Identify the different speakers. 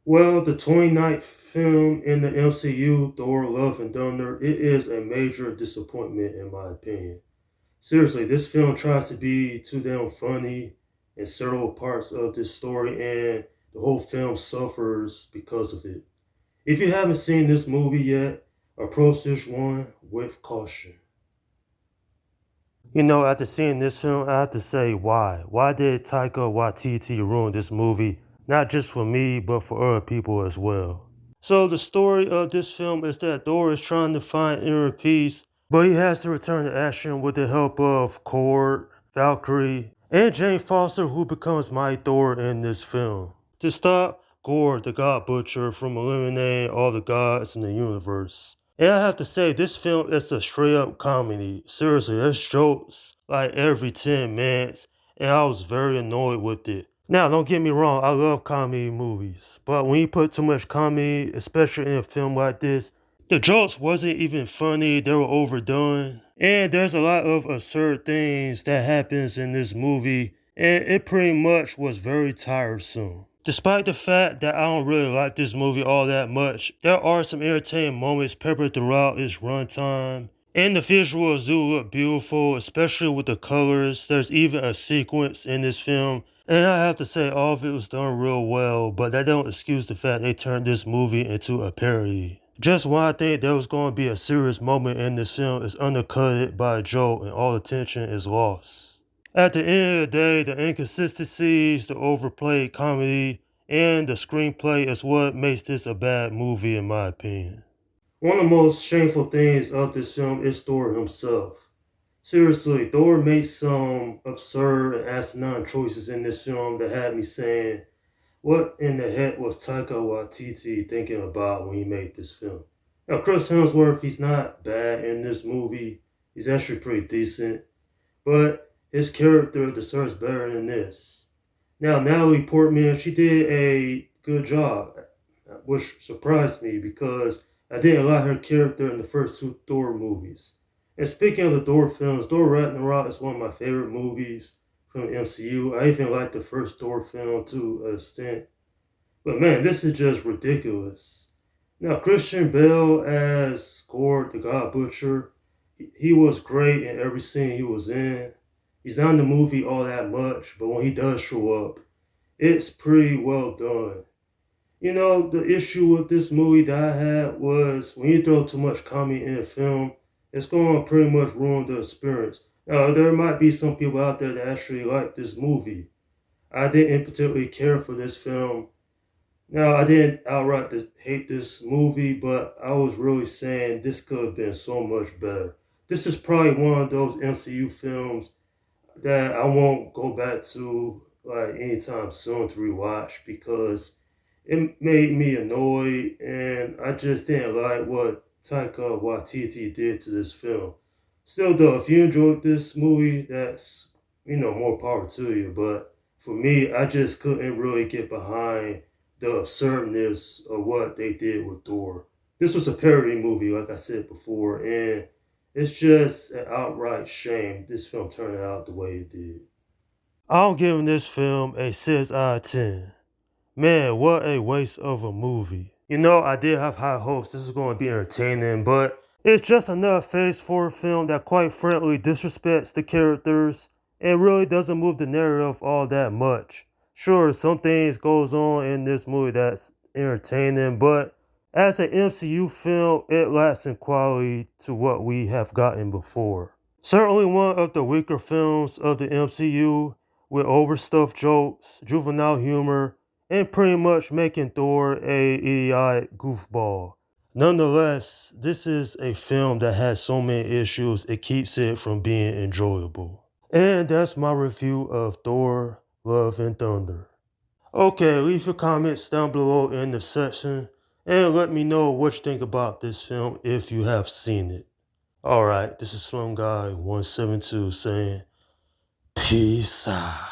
Speaker 1: Well, the 29th film in the MCU, Thor Love and Thunder, it is a major disappointment in my opinion. Seriously, this film tries to be too damn funny in several parts of this story, and the whole film suffers because of it. If you haven't seen this movie yet, approach this one with caution. After seeing this film, I have to say why. Why did Taika Waititi ruin this movie? Not just for me, but for other people as well. So the story of this film is that Thor is trying to find inner peace, but he has to return to action with the help of Cord, Valkyrie, and Jane Foster, who becomes my Thor in this film, to stop Gord, the God Butcher, from eliminating all the gods in the universe. And I have to say, this film is a straight up comedy. Seriously, there's jokes like every 10 minutes, and I was very annoyed with it. Now, don't get me wrong, I love comedy movies, but when you put too much comedy, especially in a film like this, the jokes wasn't even funny, they were overdone. And there's a lot of absurd things that happens in this movie, and it pretty much was very tiresome. Despite the fact that I don't really like this movie all that much, there are some entertaining moments peppered throughout its runtime. And the visuals do look beautiful, especially with the colors. There's even a sequence in this film, and I have to say all of it was done real well, but that don't excuse the fact they turned this movie into a parody. Just when I think there was going to be a serious moment in this film is undercut by a joke and all the tension is lost. At the end of the day, the inconsistencies, the overplayed comedy, and the screenplay is what makes this a bad movie in my opinion. One of the most shameful things of this film is Thor himself. Seriously, Thor made some absurd and asinine choices in this film that had me saying, what in the heck was Taika Waititi thinking about when he made this film? Now, Chris Hemsworth, he's not bad in this movie. He's actually pretty decent, but his character deserves better than this. Now, Natalie Portman, she did a good job, which surprised me because I didn't like her character in the first two Thor movies. And speaking of the Thor films, Thor Ragnarok is one of my favorite movies from the MCU. I even like the first Thor film to an extent. But man, this is just ridiculous. Now, Christian Bale as Gord, the God Butcher, he was great in every scene he was in. He's not in the movie all that much, but when he does show up, it's pretty well done. The issue with this movie that I had was when you throw too much comedy in a film, it's going to pretty much ruin the experience. Now, there might be some people out there that actually like this movie. I didn't particularly care for this film. Now, I didn't outright hate this movie, but I was really saying this could have been so much better. This is probably one of those MCU films that I won't go back to like anytime soon to rewatch because it made me annoyed and I just didn't like what Taika Waititi did to this film. Still though, if you enjoyed this movie, that's more power to you. But for me, I just couldn't really get behind the absurdness of what they did with Thor. This was a parody movie, like I said before, and it's just an outright shame this film turned out the way it did. I'm giving this film a 6 out of 10. Man, what a waste of a movie. I did have high hopes this was going to be entertaining, but it's just another Phase 4 film that quite frankly disrespects the characters and really doesn't move the narrative all that much. Sure, some things goes on in this movie that's entertaining, but as an MCU film, it lacks in quality to what we have gotten before. Certainly one of the weaker films of the MCU with overstuffed jokes, juvenile humor, and pretty much making Thor a idiotic goofball. Nonetheless, this is a film that has so many issues it keeps it from being enjoyable. And that's my review of Thor, Love and Thunder. Okay, leave your comments down below in the section and let me know what you think about this film if you have seen it. Alright, this is Slum Guy 172 saying peace out.